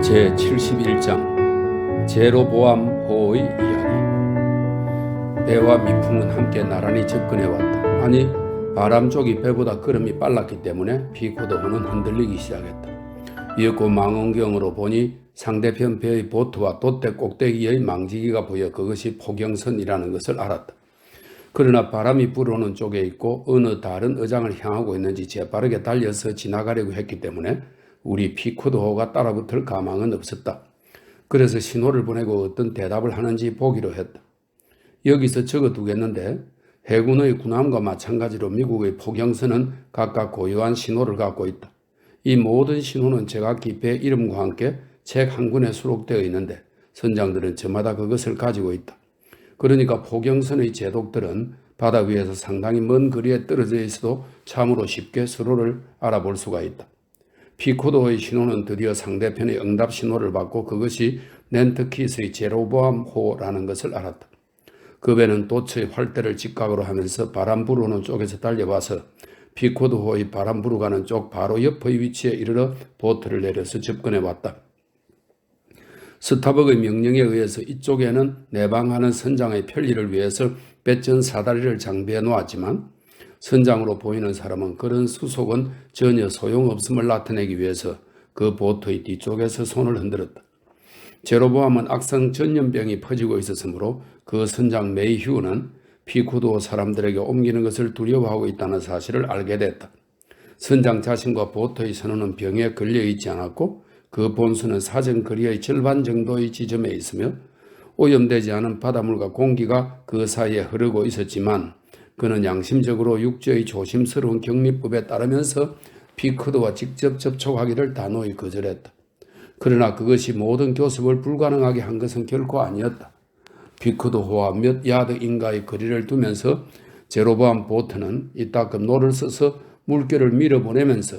제71장 제로보암호의 이야기. 배와 미풍은 함께 나란히 접근해왔다. 아니, 바람 쪽이 배보다 걸음이 빨랐기 때문에 피코도호는 흔들리기 시작했다. 이윽고 망원경으로 보니 상대편 배의 보트와 돛대 꼭대기의 망지기가 보여 그것이 포경선이라는 것을 알았다. 그러나 바람이 불어오는 쪽에 있고 어느 다른 의장을 향하고 있는지 재빠르게 달려서 지나가려고 했기 때문에 우리 피코도호가 따라붙을 가망은 없었다. 그래서 신호를 보내고 어떤 대답을 하는지 보기로 했다. 여기서 적어두겠는데 해군의 군함과 마찬가지로 미국의 포경선은 각각 고유한 신호를 갖고 있다. 이 모든 신호는 제각기 배 이름과 함께 책 한 권에 수록되어 있는데 선장들은 저마다 그것을 가지고 있다. 그러니까 포경선의 제독들은 바다 위에서 상당히 먼 거리에 떨어져 있어도 참으로 쉽게 서로를 알아볼 수가 있다. 피코도의 신호는 드디어 상대편의 응답 신호를 받고 그것이 낸트킷의 제로보암호라는 것을 알았다. 그 배는 돛의 활대를 직각으로 하면서 바람 불어오는 쪽에서 달려와서 피코도호의 바람 불어가는 쪽 바로 옆의 위치에 이르러 보트를 내려서 접근해 왔다. 스타벅의 명령에 의해서 이쪽에는 내방하는 선장의 편리를 위해서 배전 사다리를 장비해 놓았지만 선장으로 보이는 사람은 그런 수속은 전혀 소용없음을 나타내기 위해서 그 보트의 뒤쪽에서 손을 흔들었다. 제로보암은 악성 전염병이 퍼지고 있었으므로 그 선장 메이휴는 피코도 사람들에게 옮기는 것을 두려워하고 있다는 사실을 알게 됐다. 선장 자신과 보트의 선원은 병에 걸려 있지 않았고 그 본수는 사정 거리의 절반 정도의 지점에 있으며 오염되지 않은 바닷물과 공기가 그 사이에 흐르고 있었지만 그는 양심적으로 육지의 조심스러운 격리법에 따르면서 피코도와 직접 접촉하기를 단호히 거절했다. 그러나 그것이 모든 교섭을 불가능하게 한 것은 결코 아니었다. 피코도호와 몇 야드 인가의 거리를 두면서 제로보암 보트는 이따금 노를 써서 물결을 밀어보내면서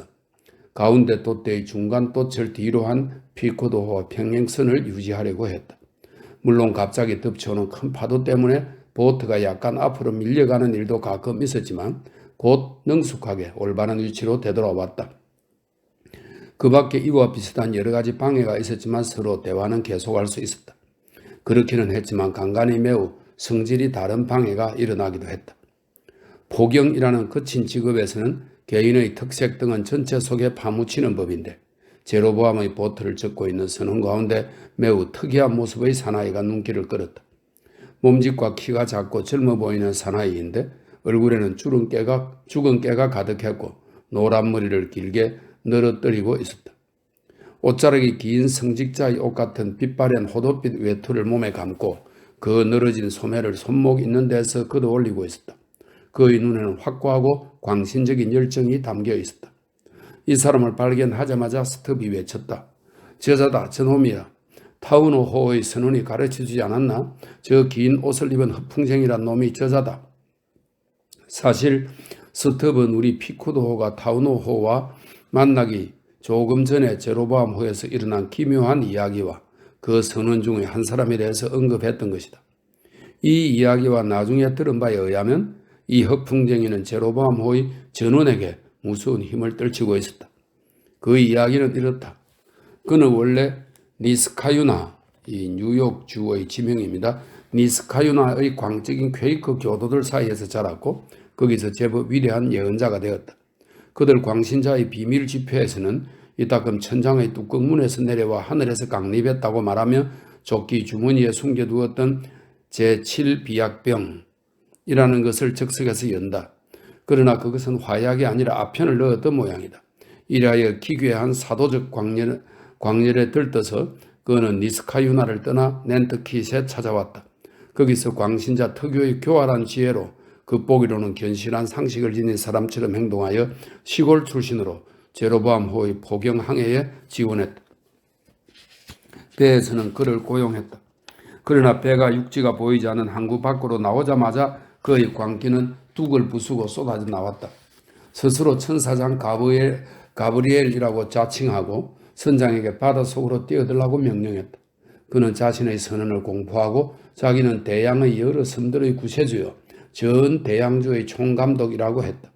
가운데 돛대의 중간 돛을 뒤로 한 피코도호와 평행선을 유지하려고 했다. 물론 갑자기 덮쳐오는 큰 파도 때문에 보트가 약간 앞으로 밀려가는 일도 가끔 있었지만 곧 능숙하게 올바른 위치로 되돌아왔다. 그 밖에 이와 비슷한 여러 가지 방해가 있었지만 서로 대화는 계속할 수 있었다. 그렇기는 했지만 간간히 매우 성질이 다른 방해가 일어나기도 했다. 포경이라는 거친 직업에서는 개인의 특색 등은 전체 속에 파묻히는 법인데 제로보암의 보트를 젓고 있는 선원 가운데 매우 특이한 모습의 사나이가 눈길을 끌었다. 몸집과 키가 작고 젊어 보이는 사나이인데 얼굴에는 죽은 깨가 가득했고 노란 머리를 길게 늘어뜨리고 있었다. 옷자락이 긴 성직자의 옷 같은 빛바랜 호도빛 외투를 몸에 감고 그 늘어진 소매를 손목 있는 데서 걷어 올리고 있었다. 그의 눈에는 확고하고 광신적인 열정이 담겨 있었다. 이 사람을 발견하자마자 스톱이 외쳤다. 저자다, 저놈이야. 타우노호의 선원이 가르쳐주지 않았나? 저 긴 옷을 입은 허풍쟁이란 놈이 저자다. 사실 스톱은 우리 피코도호가 타우노호와 만나기 조금 전에 제로보암호에서 일어난 기묘한 이야기와 그 선원 중의 한 사람에 대해서 언급했던 것이다. 이 이야기와 나중에 들은 바에 의하면 이 허풍쟁이는 제로보암호의 전원에게 무서운 힘을 떨치고 있었다. 그 이야기는 이렇다. 그는 원래 니스카유나, 이 뉴욕 주의 지명입니다. 니스카유나의 광적인 퀘이커 교도들 사이에서 자랐고 거기서 제법 위대한 예언자가 되었다. 그들 광신자의 비밀 집회에서는 이따금 천장의 뚜껑문에서 내려와 하늘에서 강림했다고 말하며 조끼 주머니에 숨겨두었던 제7비약병이라는 것을 적석에서 연다. 그러나 그것은 화약이 아니라 아편을 넣었던 모양이다. 이라여 기괴한 사도적 광열에 들떠서 그는 니스카유나를 떠나 낸트킷에 찾아왔다. 거기서 광신자 특유의 교활한 지혜로 겉보기로는 견실한 상식을 지닌 사람처럼 행동하여 시골 출신으로 제로보암호의 포경 항해에 지원했다. 배에서는 그를 고용했다. 그러나 배가 육지가 보이지 않는 항구 밖으로 나오자마자 그의 광기는 뚝을 부수고 쏟아져 나왔다. 스스로 천사장 가브리엘이라고 자칭하고 선장에게 바닷속으로 뛰어들라고 명령했다. 그는 자신의 선언을 공포하고 자기는 대양의 여러 섬들의 구세주요 전 대양주의 총감독이라고 했다.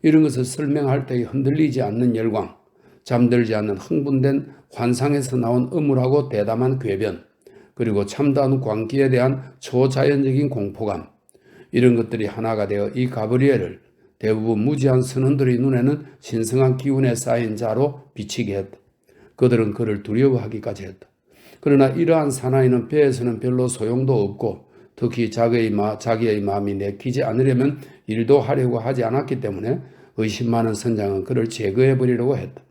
이런 것을 설명할 때의 흔들리지 않는 열광, 잠들지 않는 흥분된 환상에서 나온 음울하고 대담한 궤변, 그리고 참다운 광기에 대한 초자연적인 공포감, 이런 것들이 하나가 되어 이 가브리엘을 대부분 무지한 선원들의 눈에는 신성한 기운에 쌓인 자로 비치게 했다. 그들은 그를 두려워하기까지 했다. 그러나 이러한 사나이는 배에서는 별로 소용도 없고 특히 자기의 마음이 내키지 않으려면 일도 하려고 하지 않았기 때문에 의심 많은 선장은 그를 제거해버리려고 했다.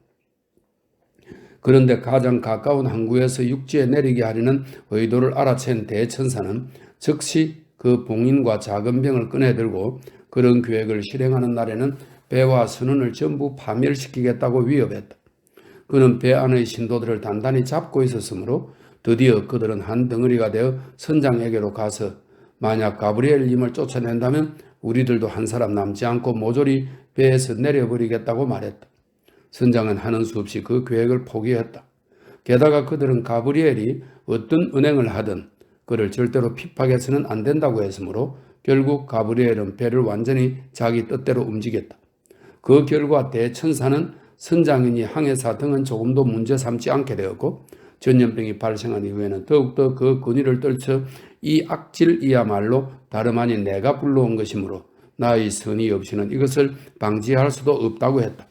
그런데 가장 가까운 항구에서 육지에 내리게 하려는 의도를 알아챈 대천사는 즉시 그 봉인과 작은 병을 꺼내들고 그런 계획을 실행하는 날에는 배와 선원을 전부 파멸시키겠다고 위협했다. 그는 배 안의 신도들을 단단히 잡고 있었으므로 드디어 그들은 한 덩어리가 되어 선장에게로 가서 만약 가브리엘님을 쫓아낸다면 우리들도 한 사람 남지 않고 모조리 배에서 내려버리겠다고 말했다. 선장은 하는 수 없이 그 계획을 포기했다. 게다가 그들은 가브리엘이 어떤 은행을 하든 그를 절대로 핍박해서는 안 된다고 했으므로 결국 가브리엘은 배를 완전히 자기 뜻대로 움직였다. 그 결과 대천사는 선장이니 항해사 등은 조금도 문제 삼지 않게 되었고 전염병이 발생한 이후에는 더욱더 그 권위를 떨쳐 이 악질이야말로 다름 아닌 내가 불러온 것이므로 나의 선의 없이는 이것을 방지할 수도 없다고 했다.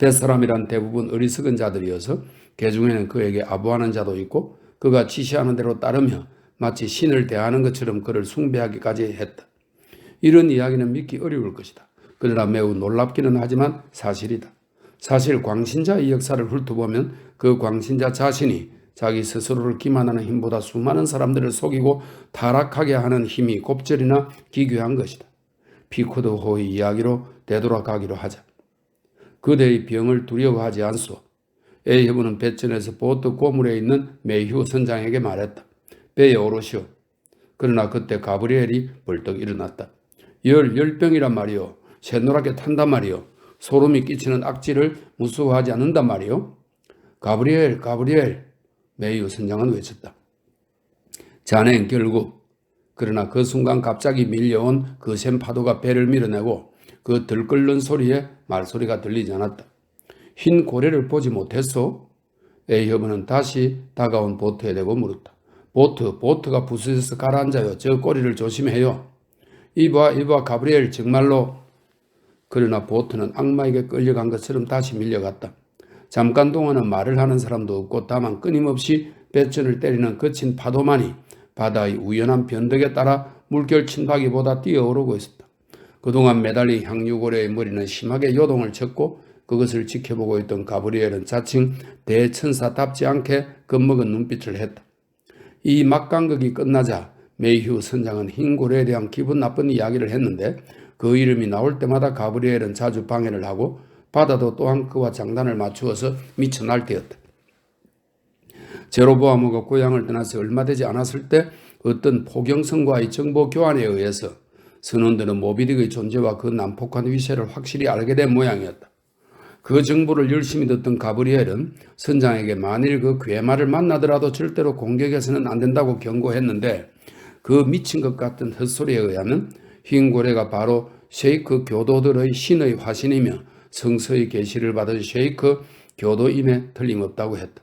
뱃사람이란 대부분 어리석은 자들이어서 개중에는 그에게 아부하는 자도 있고 그가 지시하는 대로 따르며 마치 신을 대하는 것처럼 그를 숭배하기까지 했다. 이런 이야기는 믿기 어려울 것이다. 그러나 매우 놀랍기는 하지만 사실이다. 사실 광신자의 역사를 훑어보면 그 광신자 자신이 자기 스스로를 기만하는 힘보다 수많은 사람들을 속이고 타락하게 하는 힘이 곱절이나 기괴한 것이다. 피코드호의 이야기로 되돌아가기로 하자. 그대의 병을 두려워하지 않소. 에이헤브는 배전에서 보트 고물에 있는 메휴 선장에게 말했다. 배에 오르시오. 그러나 그때 가브리엘이 벌떡 일어났다. 열병이란 말이오. 새노랗게 탄단 말이오. 소름이 끼치는 악질을 무서워하지 않는단 말이오. 가브리엘, 가브리엘. 메휴 선장은 외쳤다. 자넨 결국. 그러나 그 순간 갑자기 밀려온 거센 파도가 배를 밀어내고 그 들끓는 소리에 말소리가 들리지 않았다. 흰 고래를 보지 못했소? 에이허브는 다시 다가온 보트에 대고 물었다. 보트가 부서져서 가라앉아요. 저 꼬리를 조심해요. 이봐, 가브리엘 정말로. 그러나 보트는 악마에게 끌려간 것처럼 다시 밀려갔다. 잠깐 동안은 말을 하는 사람도 없고 다만 끊임없이 배천을 때리는 거친 파도만이 바다의 우연한 변덕에 따라 물결 침박이보다 뛰어오르고 있었다. 그동안 매달린 향유고래의 머리는 심하게 요동을 쳤고 그것을 지켜보고 있던 가브리엘은 자칭 대천사답지 않게 겁먹은 눈빛을 했다. 이 막간극이 끝나자 메휴 선장은 흰 고래에 대한 기분 나쁜 이야기를 했는데 그 이름이 나올 때마다 가브리엘은 자주 방해를 하고 바다도 또한 그와 장단을 맞추어서 미쳐 날뛰었다. 제로보아모가 고향을 떠나서 얼마 되지 않았을 때 어떤 포경성과의 정보 교환에 의해서 선원들은 모비딕의 존재와 그 난폭한 위세를 확실히 알게 된 모양이었다. 그 정보를 열심히 듣던 가브리엘은 선장에게 만일 그 괴마를 만나더라도 절대로 공격해서는 안 된다고 경고했는데 그 미친 것 같은 헛소리에 의하면 흰 고래가 바로 셰이크 교도들의 신의 화신이며 성서의 계시를 받은 셰이크 교도임에 틀림없다고 했다.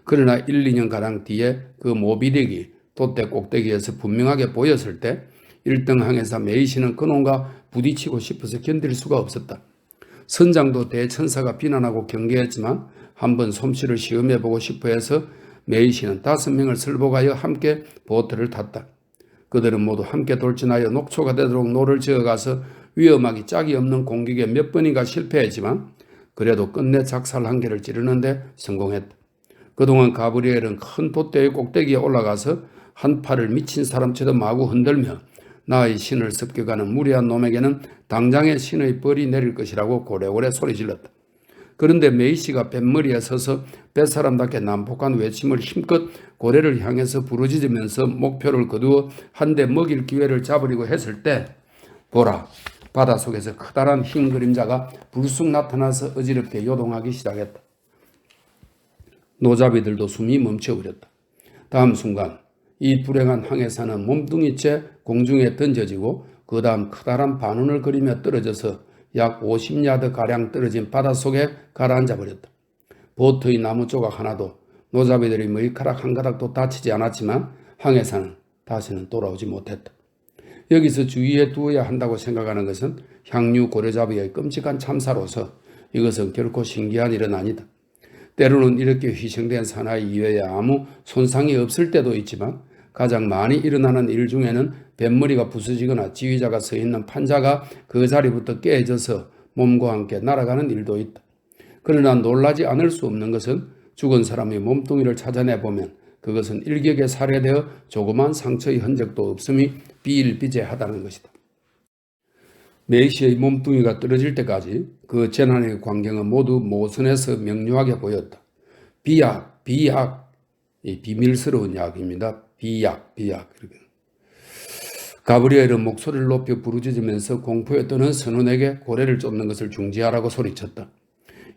그러나 1, 2년가량 뒤에 그 모비딕이 돛대 꼭대기에서 분명하게 보였을 때 1등 항해사 메이시는 그놈과 부딪히고 싶어서 견딜 수가 없었다. 선장도 대천사가 비난하고 경계했지만 한번 솜씨를 시험해보고 싶어 해서 메이시는 5명을 설복하여 함께 보트를 탔다. 그들은 모두 함께 돌진하여 녹초가 되도록 노를 지어가서 위험하기 짝이 없는 공격에 몇 번인가 실패했지만 그래도 끝내 작살 한 개를 찌르는데 성공했다. 그동안 가브리엘은 큰 돛대의 꼭대기에 올라가서 한 팔을 미친 사람처럼 마구 흔들며 나의 신을 습격하는 무리한 놈에게는 당장의 신의 벌이 내릴 것이라고 고래고래 소리질렀다. 그런데 메이시가 뱃머리에 서서 뱃사람답게 난폭한 외침을 힘껏 고래를 향해서 부르짖으면서 목표를 거두어 한 대 먹일 기회를 잡으려고 했을 때 보라, 바닷속에서 커다란 흰 그림자가 불쑥 나타나서 어지럽게 요동하기 시작했다. 노잡이들도 숨이 멈춰버렸다. 다음 순간 이 불행한 항해사는 몸뚱이째 공중에 던져지고 그 다음 커다란 반원을 그리며 떨어져서 약 50야드가량 떨어진 바닷속에 가라앉아 버렸다. 보트의 나무 조각 하나도 노잡이들의 머리카락 한 가닥도 다치지 않았지만 항해사는 다시는 돌아오지 못했다. 여기서 주의해 두어야 한다고 생각하는 것은 향유 고래잡이의 끔찍한 참사로서 이것은 결코 신기한 일은 아니다. 때로는 이렇게 희생된 사나이 이외에 아무 손상이 없을 때도 있지만 가장 많이 일어나는 일 중에는 뱃머리가 부서지거나 지휘자가 서 있는 판자가 그 자리부터 깨져서 몸과 함께 날아가는 일도 있다. 그러나 놀라지 않을 수 없는 것은 죽은 사람의 몸뚱이를 찾아내보면 그것은 일격에 살해되어 조그만 상처의 흔적도 없음이 비일비재하다는 것이다. 메이시의 몸뚱이가 떨어질 때까지 그 재난의 광경은 모두 모선에서 명료하게 보였다. 비약, 이 비밀스러운 약입니다. 비약. 가브리엘은 목소리를 높여 부르짖으면서 공포에 떠는 선원에게 고래를 쫓는 것을 중지하라고 소리쳤다.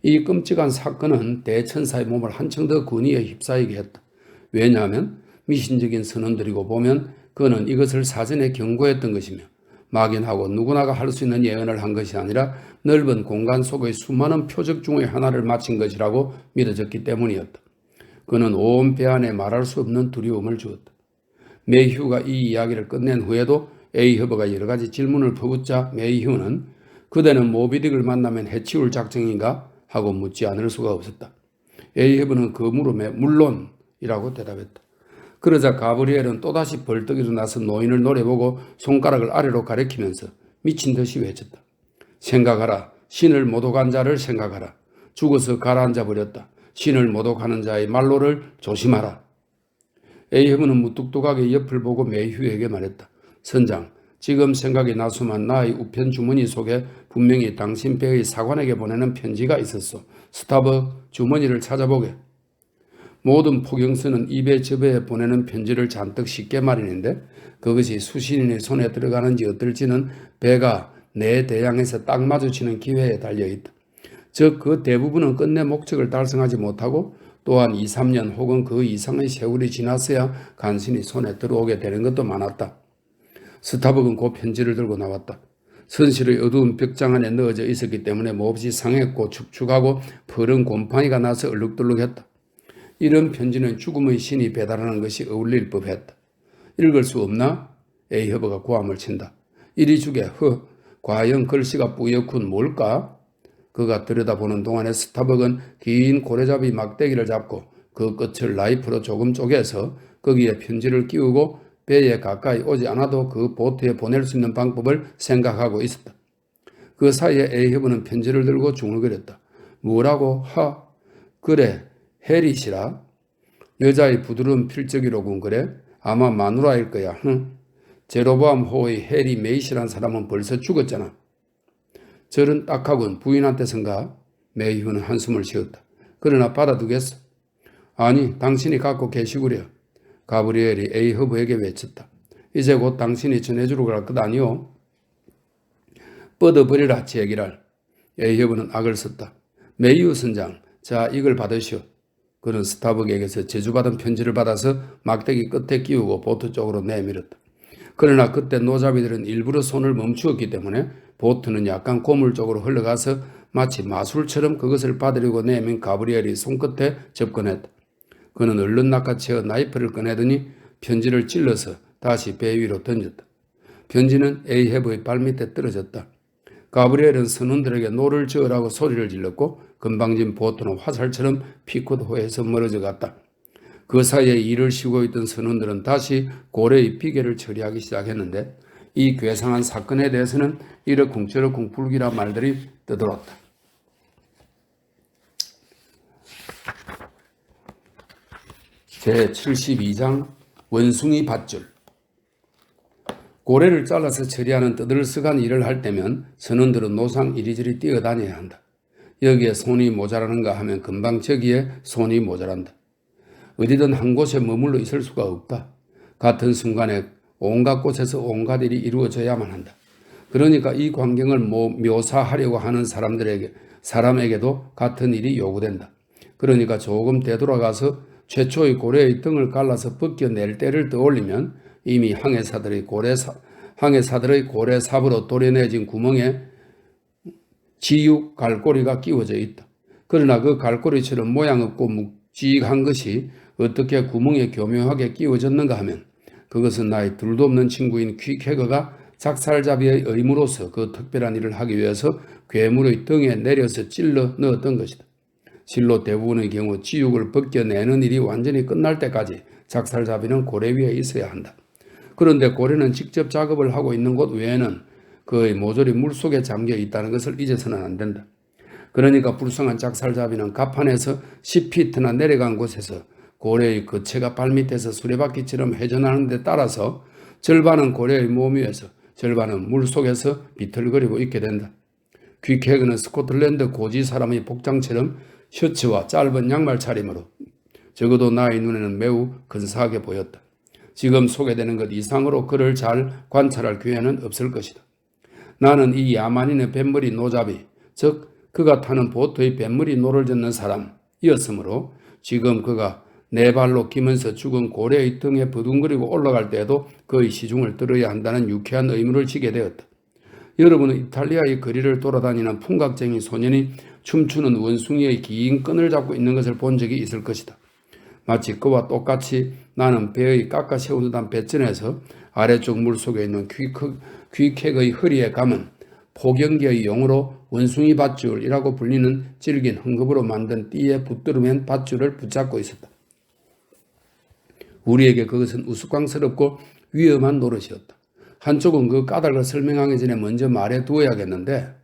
이 끔찍한 사건은 대천사의 몸을 한층 더 근위에 휩싸이게 했다. 왜냐하면 미신적인 선원들이고 보면 그는 이것을 사전에 경고했던 것이며 막연하고 누구나가 할 수 있는 예언을 한 것이 아니라 넓은 공간 속의 수많은 표적 중의 하나를 마친 것이라고 믿어졌기 때문이었다. 그는 온 배 안에 말할 수 없는 두려움을 주었다. 메이휴가 이 이야기를 끝낸 후에도 에이허브가 여러 가지 질문을 퍼붓자 메이휴는 그대는 모비딕을 만나면 해치울 작정인가? 하고 묻지 않을 수가 없었다. 에이허브는 그 물음에 물론이라고 대답했다. 그러자 가브리엘은 또다시 벌떡 일어나서 노인을 노려보고 손가락을 아래로 가리키면서 미친 듯이 외쳤다. 생각하라. 신을 모독한 자를 생각하라. 죽어서 가라앉아 버렸다. 신을 모독하는 자의 말로를 조심하라. 에이허브는 무뚝뚝하게 옆을 보고 메이휴에게 말했다. 선장, 지금 생각이 나서만 나의 우편 주머니 속에 분명히 당신 배의 사관에게 보내는 편지가 있었소. 스타벅 주머니를 찾아보게. 모든 포경서는 입에 접해 보내는 편지를 잔뜩 싣게 마련인데 그것이 수신인의 손에 들어가는지 어떨지는 배가 내 대양에서 딱 마주치는 기회에 달려있다. 즉 그 대부분은 끝내 목적을 달성하지 못하고 또한 2, 3년 혹은 그 이상의 세월이 지났어야 간신히 손에 들어오게 되는 것도 많았다. 스타벅은 그 편지를 들고 나왔다. 선실의 어두운 벽장 안에 넣어져 있었기 때문에 몹시 상했고 축축하고 푸른 곰팡이가 나서 얼룩덜룩했다. 이런 편지는 죽음의 신이 배달하는 것이 어울릴 법했다. 읽을 수 없나? 에이허브가 고함을 친다. 이리 주게. 과연 글씨가 뿌옇군 뭘까? 그가 들여다보는 동안에 스타벅은 긴 고래잡이 막대기를 잡고 그 끝을 나이프로 조금 쪼개서 거기에 편지를 끼우고 배에 가까이 오지 않아도 그 보트에 보낼 수 있는 방법을 생각하고 있었다. 그 사이에 에이허브는 편지를 들고 중얼거렸다. 뭐라고? 그래. 해릿이라. 여자의 부드러운 필적이로군 그래? 아마 마누라일 거야. 제로보암 호의 해리 메이시란 사람은 벌써 죽었잖아. 저런 딱하군. 부인한테선가? 메이휴는 한숨을 쉬었다. 그러나 받아두겠어. 아니, 당신이 갖고 계시구려. 가브리엘이 에이허브에게 외쳤다. 이제 곧 당신이 전해주러 갈 것 아니오? 뻗어버리라 제기랄. 에이허브는 악을 썼다. 메이휴 선장, 자 이걸 받으시오. 그는 스타벅에게서 제주받은 편지를 받아서 막대기 끝에 끼우고 보트 쪽으로 내밀었다. 그러나 그때 노잡이들은 일부러 손을 멈추었기 때문에 보트는 약간 고물 쪽으로 흘러가서 마치 마술처럼 그것을 받으려고 내민 가브리엘이 손끝에 접근했다. 그는 얼른 낚아채어 나이프를 꺼내더니 편지를 찔러서 다시 배 위로 던졌다. 편지는 에이허브의 발밑에 떨어졌다. 가브리엘은 선원들에게 노를 저으라고 소리를 질렀고 금방진 보트는 화살처럼 피콧호에서 멀어져 갔다. 그 사이에 일을 쉬고 있던 선원들은 다시 고래의 비계를 처리하기 시작했는데 이 괴상한 사건에 대해서는 이러쿵저러쿵 불길한 말들이 떠돌았다. 제72장 원숭이 밧줄. 고래를 잘라서 처리하는 떠들썩한 일을 할 때면 선원들은 노상 이리저리 뛰어다녀야 한다. 여기에 손이 모자라는가 하면 금방 저기에 손이 모자란다. 어디든 한 곳에 머물러 있을 수가 없다. 같은 순간에 온갖 곳에서 온갖 일이 이루어져야만 한다. 그러니까 이 광경을 묘사하려고 하는 사람에게도 같은 일이 요구된다. 그러니까 조금 되돌아가서 최초의 고래의 등을 갈라서 벗겨낼 때를 떠올리면 이미 항해사들의 고래삽으로 도려내진 구멍에 지육 갈고리가 끼워져 있다. 그러나 그 갈고리처럼 모양 없고 묵직한 것이 어떻게 구멍에 교묘하게 끼워졌는가 하면 그것은 나의 둘도 없는 친구인 퀵해거가 작살잡이의 의무로서 그 특별한 일을 하기 위해서 괴물의 등에 내려서 찔러 넣었던 것이다. 실로 대부분의 경우 지육을 벗겨내는 일이 완전히 끝날 때까지 작살잡이는 고래 위에 있어야 한다. 그런데 고래는 직접 작업을 하고 있는 곳 외에는 그의 모조리 물속에 잠겨 있다는 것을 잊어서는 안 된다. 그러니까 불쌍한 작살잡이는 갑판에서 10피트나 내려간 곳에서 고래의 거체가 발밑에서 수레바퀴처럼 회전하는 데 따라서 절반은 고래의 몸 위에서 절반은 물속에서 비틀거리고 있게 된다. 퀵해그는 스코틀랜드 고지 사람의 복장처럼 셔츠와 짧은 양말 차림으로 적어도 나의 눈에는 매우 근사하게 보였다. 지금 소개되는 것 이상으로 그를 잘 관찰할 기회는 없을 것이다. 나는 이 야만인의 뱃머리 노잡이, 즉 그가 타는 보트의 뱃머리 노를 젓는 사람이었으므로 지금 그가 네 발로 기면서 죽은 고래의 등에 버둥거리고 올라갈 때에도 그의 시중을 들어야 한다는 유쾌한 의무를 지게 되었다. 여러분은 이탈리아의 거리를 돌아다니는 풍각쟁이 소년이 춤추는 원숭이의 긴 끈을 잡고 있는 것을 본 적이 있을 것이다. 마치 그와 똑같이 나는 배의 깎아 세운 듯한 배전에서 아래쪽 물속에 있는 퀵해의 허리에 감은 포경기의 용어로 원숭이 밧줄이라고 불리는 질긴 헝겊으로 만든 띠에 붙들어맨 밧줄을 붙잡고 있었다. 우리에게 그것은 우스꽝스럽고 위험한 노릇이었다. 한쪽은 그 까닭을 설명하기 전에 먼저 말해 두어야겠는데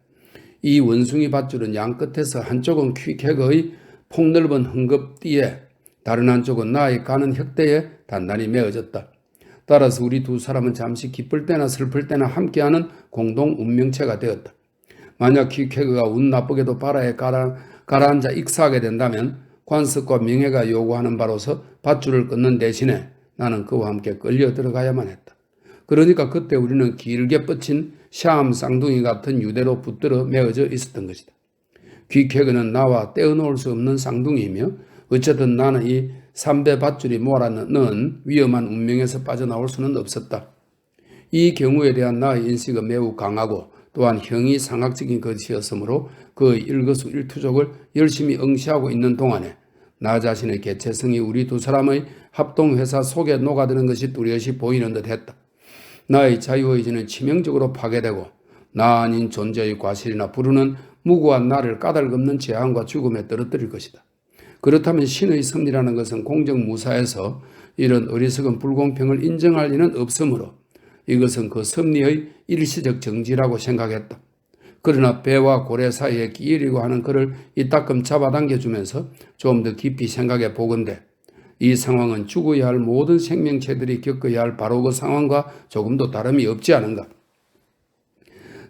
이 원숭이 밧줄은 양끝에서 한쪽은 퀵해의 폭넓은 헝겊띠에 다른 한쪽은 나의 가는 혁대에 단단히 메어졌다. 따라서 우리 두 사람은 잠시 기쁠 때나 슬플 때나 함께하는 공동 운명체가 되었다. 만약 퀵해가 운 나쁘게도 바다에 가라앉아 익사하게 된다면 관습과 명예가 요구하는 바로서 밧줄을 끊는 대신에 나는 그와 함께 끌려 들어가야만 했다. 그러니까 그때 우리는 길게 뻗친 샤암 쌍둥이 같은 유대로 붙들어 메어져 있었던 것이다. 퀵해그는 나와 떼어놓을 수 없는 쌍둥이이며 어쨌든 나는 이 삼배 밧줄이 몰아넣은 위험한 운명에서 빠져나올 수는 없었다. 이 경우에 대한 나의 인식은 매우 강하고 또한 형이상학적인 것이었으므로 그의 일거수일투족을 열심히 응시하고 있는 동안에 나 자신의 개체성이 우리 두 사람의 합동회사 속에 녹아드는 것이 뚜렷이 보이는 듯 했다. 나의 자유의지는 치명적으로 파괴되고 나 아닌 존재의 과실이나 부르는 무고한 나를 까닭없는 재앙과 죽음에 떨어뜨릴 것이다. 그렇다면 신의 섭리라는 것은 공정무사에서 이런 어리석은 불공평을 인정할 리는 없으므로 이것은 그 섭리의 일시적 정지라고 생각했다. 그러나 배와 고래 사이에 끼이려고 하는 그를 이따금 잡아당겨주면서 좀 더 깊이 생각해 보건대 이 상황은 죽어야 할 모든 생명체들이 겪어야 할 바로 그 상황과 조금도 다름이 없지 않은가.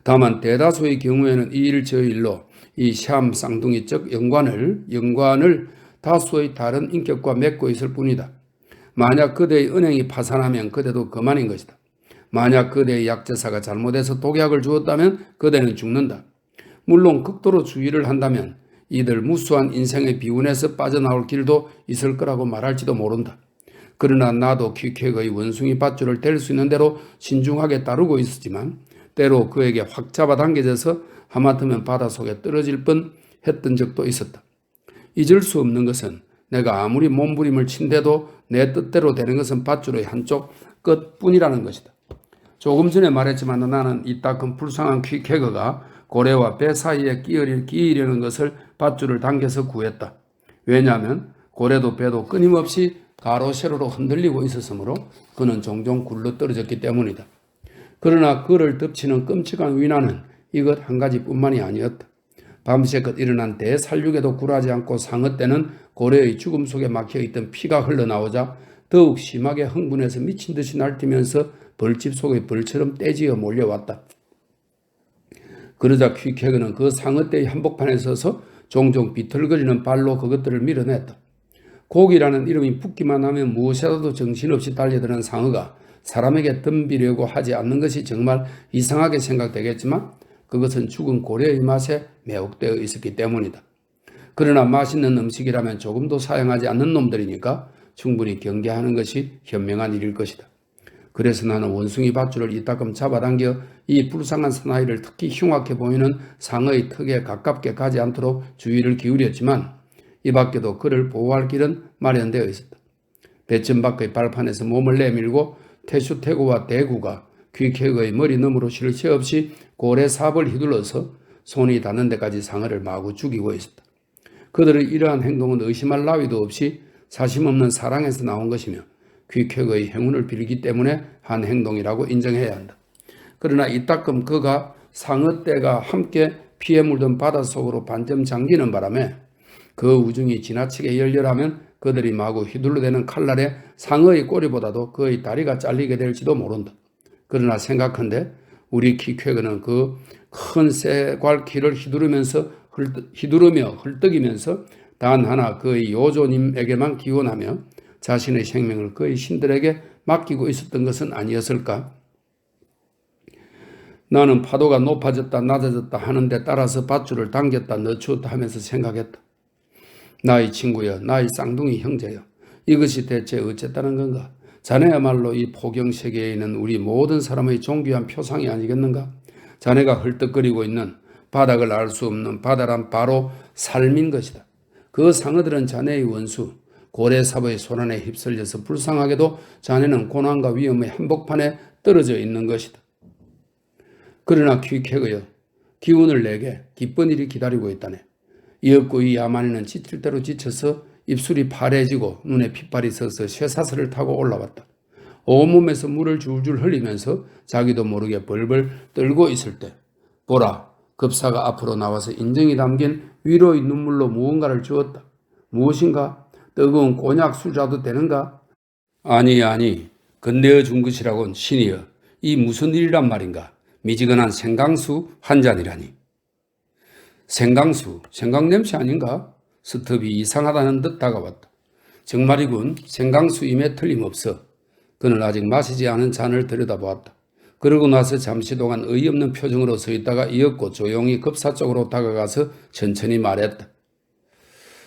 다만 대다수의 경우에는 이 일 저 일로 이 샴 쌍둥이적 연관을 다수의 다른 인격과 맺고 있을 뿐이다. 만약 그대의 은행이 파산하면 그대도 그만인 것이다. 만약 그대의 약제사가 잘못해서 독약을 주었다면 그대는 죽는다. 물론 극도로 주의를 한다면 이들 무수한 인생의 비운에서 빠져나올 길도 있을 거라고 말할지도 모른다. 그러나 나도 퀵해의 원숭이 밧줄을 댈 수 있는 대로 신중하게 따르고 있었지만 때로 그에게 확 잡아당겨져서 하마터면 바닷속에 떨어질 뻔 했던 적도 있었다. 잊을 수 없는 것은 내가 아무리 몸부림을 친데도 내 뜻대로 되는 것은 밧줄의 한쪽 끝뿐이라는 것이다. 조금 전에 말했지만 나는 이따금 불쌍한 퀵해거가 고래와 배 사이에 끼이려는 것을 밧줄을 당겨서 구했다. 왜냐하면 고래도 배도 끊임없이 가로 세로로 흔들리고 있었으므로 그는 종종 굴러 떨어졌기 때문이다. 그러나 그를 덮치는 끔찍한 위난은 이것 한 가지뿐만이 아니었다. 밤새껏 일어난 대살육에도 굴하지 않고 상어 때는 고래의 죽음 속에 막혀있던 피가 흘러나오자 더욱 심하게 흥분해서 미친 듯이 날뛰면서 벌집 속의 벌처럼 떼지어 몰려왔다. 그러자 퀵해그는 그 상어떼의 한복판에 서서 종종 비틀거리는 발로 그것들을 밀어냈다. 고기라는 이름이 붙기만 하면 무엇이라도 정신없이 달려드는 상어가 사람에게 덤비려고 하지 않는 것이 정말 이상하게 생각되겠지만 그것은 죽은 고래의 맛에 매혹되어 있었기 때문이다. 그러나 맛있는 음식이라면 조금도 사양하지 않는 놈들이니까 충분히 경계하는 것이 현명한 일일 것이다. 그래서 나는 원숭이 밧줄을 이따금 잡아당겨 이 불쌍한 사나이를 특히 흉악해 보이는 상어의 턱에 가깝게 가지 않도록 주의를 기울였지만 이 밖에도 그를 보호할 길은 마련되어 있었다. 배점 밖의 발판에서 몸을 내밀고 태슈태구와 대구가 퀴케그의 머리 너머로 쉴 새 없이 고래삽을 휘둘러서 손이 닿는 데까지 상어를 마구 죽이고 있었다. 그들의 이러한 행동은 의심할 나위도 없이 사심없는 사랑에서 나온 것이며 퀴케그의 행운을 빌기 때문에 한 행동이라고 인정해야 한다. 그러나 이따금 그가 상어떼가 함께 피에 물든 바닷속으로 반쯤 잠기는 바람에 그 우중이 지나치게 열렬하면 그들이 마구 휘둘러대는 칼날에 상어의 꼬리보다도 그의 다리가 잘리게 될지도 모른다. 그러나 생각한데 우리 퀴케그는 그 큰 쇠괄키를 휘두르며 헐떡이면서 단 하나 그의 요조님에게만 기원하며 자신의 생명을 그의 신들에게 맡기고 있었던 것은 아니었을까? 나는 파도가 높아졌다 낮아졌다 하는데 따라서 밧줄을 당겼다 늦추었다 하면서 생각했다. 나의 친구여, 나의 쌍둥이 형제여, 이것이 대체 어쨌다는 건가? 자네야말로 이 포경세계에 있는 우리 모든 사람의 존귀한 표상이 아니겠는가? 자네가 헐떡거리고 있는 바닥을 알 수 없는 바다란 바로 삶인 것이다. 그 상어들은 자네의 원수, 고래삽의 손안에 휩쓸려서 불쌍하게도 자네는 고난과 위험의 한복판에 떨어져 있는 것이다. 그러나 퀴케그여, 기운을 내게 기쁜 일이 기다리고 있다네. 이윽고 이 야만인은 지칠 대로 지쳐서 입술이 파래지고 눈에 핏발이 서서 쇠사슬을 타고 올라왔다. 온몸에서 물을 줄줄 흘리면서 자기도 모르게 벌벌 떨고 있을 때 보라, 급사가 앞으로 나와서 인정이 담긴 위로의 눈물로 무언가를 주었다. 무엇인가? 뜨거운 곤약 수라도 되는가? 아니, 건네어 준 것이라곤 신이여. 이 무슨 일이란 말인가? 미지근한 생강수 한 잔이라니. 생강수, 생강냄새 아닌가? 스톱이 이상하다는 듯 다가왔다. 정말이군, 생강수임에 틀림없어. 그는 아직 마시지 않은 잔을 들여다보았다. 그러고 나서 잠시 동안 어이없는 표정으로 서 있다가 이었고 조용히 급사 쪽으로 다가가서 천천히 말했다.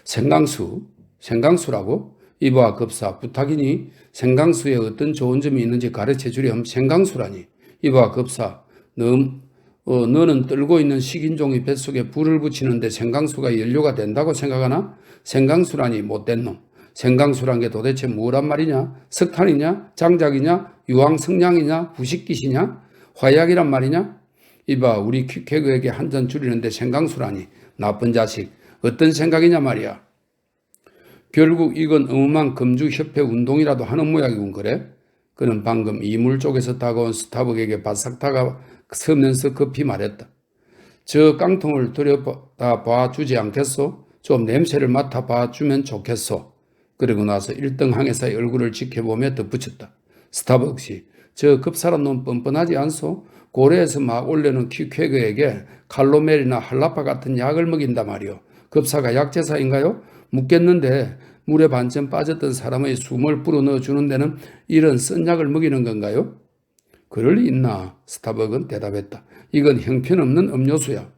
생강수? 생강수라고? 이봐 급사, 부탁이니 생강수에 어떤 좋은 점이 있는지 가르쳐주렴. 생강수라니. 이봐 급사, 너는 떨고 있는 식인종의 뱃속에 불을 붙이는데 생강수가 연료가 된다고 생각하나? 생강수라니 못된 놈. 생강수란 게 도대체 뭐란 말이냐? 석탄이냐? 장작이냐? 유황성냥이냐? 부식깃이냐? 화약이란 말이냐? 이봐 우리 퀴케그에게 한 잔 줄이는데 생강수라니. 나쁜 자식. 어떤 생각이냐 말이야. 결국 이건 어마한 금주협회 운동이라도 하는 모양이군 그래? 그는 방금 이물 쪽에서 다가온 스타벅에게 바싹 다가서면서 급히 말했다. 저 깡통을 들여다 주지 않겠소? 좀 냄새를 맡아봐 주면 좋겠소. 그리고 나서 1등 항해사의 얼굴을 지켜보며 덧붙였다. 스타벅시, 저 급사란 놈 뻔뻔하지 않소? 고래에서 막 올려놓은 퀴케그에게 칼로멜이나 할라파 같은 약을 먹인다 말이오. 급사가 약제사인가요? 묻겠는데 물에 반쯤 빠졌던 사람의 숨을 불어넣어 주는 데는 이런 쓴 약을 먹이는 건가요? 그럴 리 있나? 스타벅은 대답했다. 이건 형편없는 음료수야.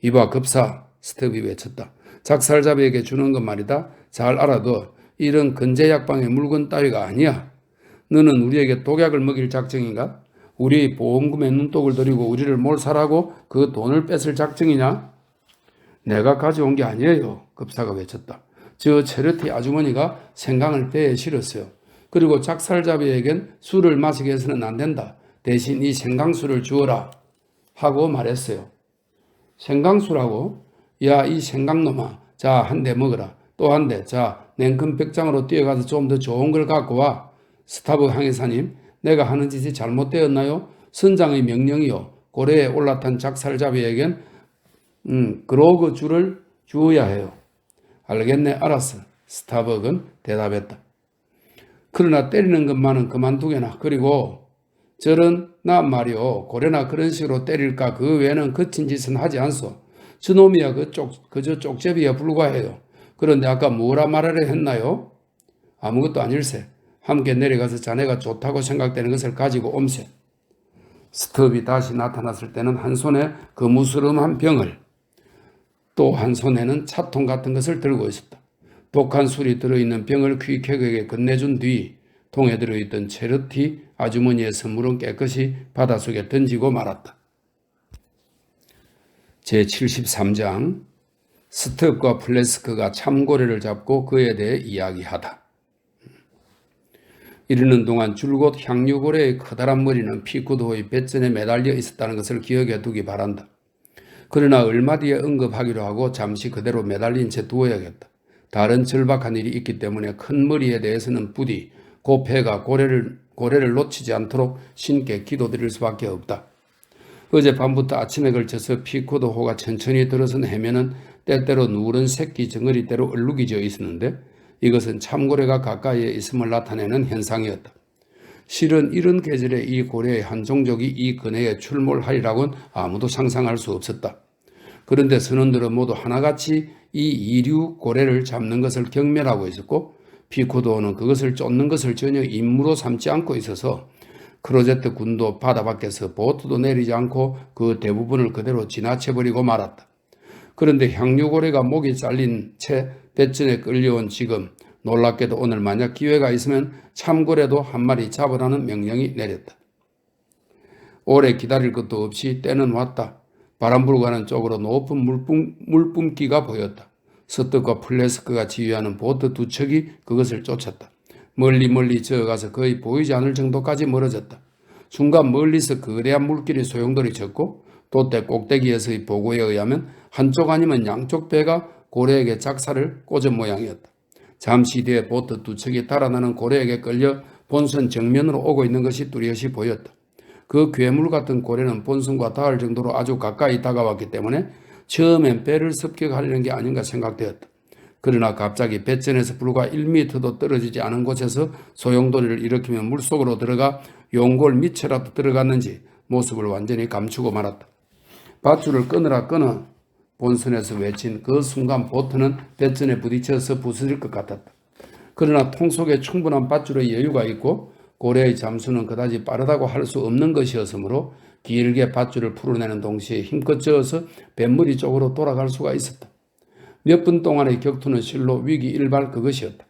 이봐 급사, 스텝이 외쳤다. 작살잡이에게 주는 것 말이다. 잘 알아둬. 이런 근제약방의 물건 따위가 아니야. 너는 우리에게 독약을 먹일 작정인가? 우리 보험금에 눈독을 들이고 우리를 몰살하고 그 돈을 뺏을 작정이냐? 내가 가져온 게 아니에요. 급사가 외쳤다. 저 체르티 아주머니가 생강을 배에 실었어요. 그리고 작살잡이에겐 술을 마시게 해서는 안 된다. 대신 이 생강수를 주어라 하고 말했어요. 생강수라고? 야, 이 생강놈아. 자, 한 대 먹어라. 또 한 대. 자, 냉큼 벽장으로 뛰어가서 좀 더 좋은 걸 갖고 와. 스타벅 항해사님, 내가 하는 짓이 잘못되었나요? 선장의 명령이요. 고래에 올라탄 작살잡이에겐 그로그 줄을 주어야 해요. 알겠네, 알았어. 스타벅은 대답했다. 그러나 때리는 것만은 그만두게나. 그리고 저런 나 말이요. 고래나 그런 식으로 때릴까 그 외에는 거친 짓은 하지 않소. 저놈이야 그저 쪽제비에 불과해요. 그런데 아까 뭐라 말하려 했나요? 아무것도 아닐세. 함께 내려가서 자네가 좋다고 생각되는 것을 가지고 옴세. 스톱이 다시 나타났을 때는 한 손에 그 무스름한 병을 또 한 손에는 차통 같은 것을 들고 있었다. 독한 술이 들어있는 병을 퀴케그에게 건네준 뒤 통에 들어있던 체르티 아주머니의 선물은 깨끗이 바닷속에 던지고 말았다. 제73장 스트업과 플래스크가 참고래를 잡고 그에 대해 이야기하다. 이르는 동안 줄곧 향유고래의 커다란 머리는 피쿠도의 뱃전에 매달려 있었다는 것을 기억해 두기 바란다. 그러나 얼마 뒤에 언급하기로 하고 잠시 그대로 매달린 채 두어야겠다. 다른 절박한 일이 있기 때문에 큰 머리에 대해서는 부디 고패가 고래를 놓치지 않도록 신께 기도드릴 수밖에 없다. 어젯밤부터 아침에 걸쳐서 피쿠도호가 천천히 들어선 해면은 때때로 누런 새끼 정어리대로 얼룩이 지어 있었는데 이것은 참고래가 가까이에 있음을 나타내는 현상이었다. 실은 이런 계절에 이 고래의 한 종족이 이 근해에 출몰하리라고는 아무도 상상할 수 없었다. 그런데 선원들은 모두 하나같이 이 이류 고래를 잡는 것을 경멸하고 있었고 피쿠도호는 그것을 쫓는 것을 전혀 임무로 삼지 않고 있어서 크로제트 군도 바다 밖에서 보트도 내리지 않고 그 대부분을 그대로 지나쳐버리고 말았다. 그런데 향유고래가 목이 잘린 채 뱃전에 끌려온 지금 놀랍게도 오늘 만약 기회가 있으면 참고래도 한 마리 잡으라는 명령이 내렸다. 오래 기다릴 것도 없이 때는 왔다. 바람 불고 가는 쪽으로 높은 물뿜기가 보였다. 스트과 플래스크가 지휘하는 보트 두 척이 그것을 쫓았다. 멀리 저어가서 거의 보이지 않을 정도까지 멀어졌다. 순간 멀리서 거대한 물길이 소용돌이 쳤고 돛대 꼭대기에서의 보고에 의하면 한쪽 아니면 양쪽 배가 고래에게 작사를 꽂은 모양이었다. 잠시 뒤에 보트 두 척이 달아나는 고래에게 끌려 본선 정면으로 오고 있는 것이 뚜렷이 보였다. 그 괴물 같은 고래는 본선과 닿을 정도로 아주 가까이 다가왔기 때문에 처음엔 배를 습격하려는 게 아닌가 생각되었다. 그러나 갑자기 뱃전에서 불과 1m도 떨어지지 않은 곳에서 소용돌이를 일으키며 물속으로 들어가 용골 밑에라도 들어갔는지 모습을 완전히 감추고 말았다. 밧줄을 끊으라 끊어 본선에서 외친 그 순간 보트는 뱃전에 부딪혀서 부서질 것 같았다. 그러나 통 속에 충분한 밧줄의 여유가 있고 고래의 잠수는 그다지 빠르다고 할 수 없는 것이었으므로 길게 밧줄을 풀어내는 동시에 힘껏 저어서 뱃머리 쪽으로 돌아갈 수가 있었다. 몇 분 동안의 격투는 실로 위기일발 그것이었다.